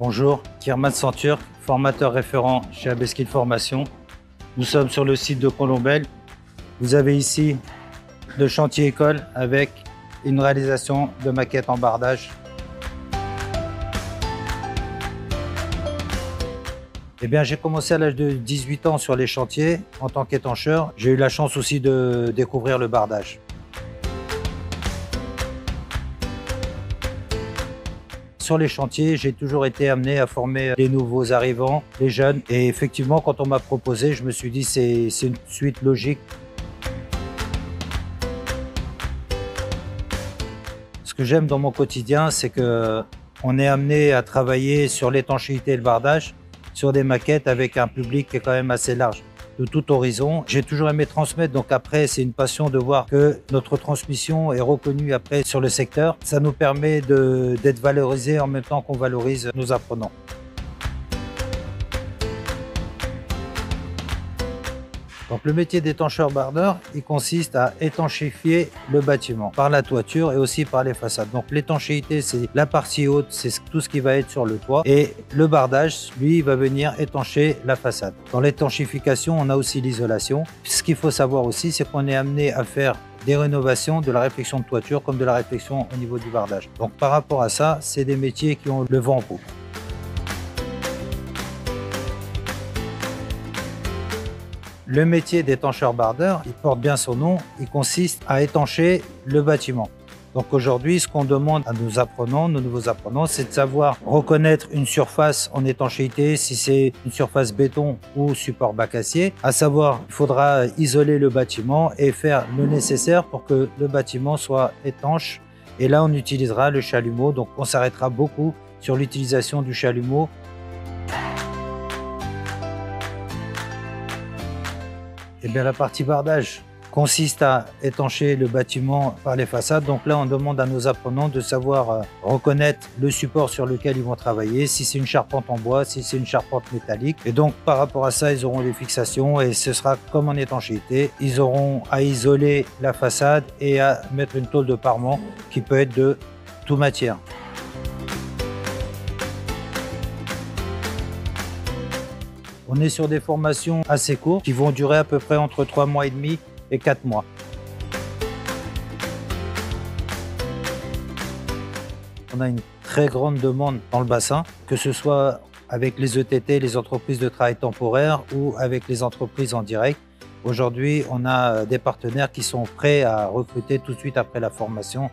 Bonjour, Kirman Centurc, formateur référent chez Abeskill Formation. Nous sommes sur le site de Colombelle. Vous avez ici le chantier école avec une réalisation de maquettes en bardage. Eh bien, j'ai commencé à l'âge de 18 ans sur les chantiers en tant qu'étancheur. J'ai eu la chance aussi de découvrir le bardage. Sur les chantiers, j'ai toujours été amené à former les nouveaux arrivants, les jeunes. Et effectivement, quand on m'a proposé, je me suis dit c'est une suite logique. Ce que j'aime dans mon quotidien, c'est qu'on est amené à travailler sur l'étanchéité et le bardage, sur des maquettes avec un public qui est quand même assez large, de tout horizon. J'ai toujours aimé transmettre, donc après c'est une passion de voir que notre transmission est reconnue après sur le secteur. Ça nous permet d'être valorisés en même temps qu'on valorise nos apprenants. Donc le métier d'étancheur-bardeur, il consiste à étanchéifier le bâtiment par la toiture et aussi par les façades. Donc l'étanchéité, c'est la partie haute, c'est tout ce qui va être sur le toit. Et le bardage, lui, il va venir étancher la façade. Dans l'étanchéification, on a aussi l'isolation. Ce qu'il faut savoir aussi, c'est qu'on est amené à faire des rénovations de la réfection de toiture comme de la réfection au niveau du bardage. Donc par rapport à ça, c'est des métiers qui ont le vent en poupe. Le métier d'étancheur-bardeur, il porte bien son nom, il consiste à étancher le bâtiment. Donc aujourd'hui, ce qu'on demande à nos apprenants, nos nouveaux apprenants, c'est de savoir reconnaître une surface en étanchéité, si c'est une surface béton ou support bac acier. À savoir, il faudra isoler le bâtiment et faire le nécessaire pour que le bâtiment soit étanche. Et là, on utilisera le chalumeau, donc on s'arrêtera beaucoup sur l'utilisation du chalumeau. Eh bien, la partie bardage consiste à étancher le bâtiment par les façades. Donc là, on demande à nos apprenants de savoir reconnaître le support sur lequel ils vont travailler, si c'est une charpente en bois, si c'est une charpente métallique. Et donc, par rapport à ça, ils auront des fixations et ce sera comme en étanchéité. Ils auront à isoler la façade et à mettre une tôle de parement qui peut être de toute matière. On est sur des formations assez courtes qui vont durer à peu près entre 3 mois et demi et 4 mois. On a une très grande demande dans le bassin, que ce soit avec les ETT, les entreprises de travail temporaire, ou avec les entreprises en direct. Aujourd'hui, on a des partenaires qui sont prêts à recruter tout de suite après la formation.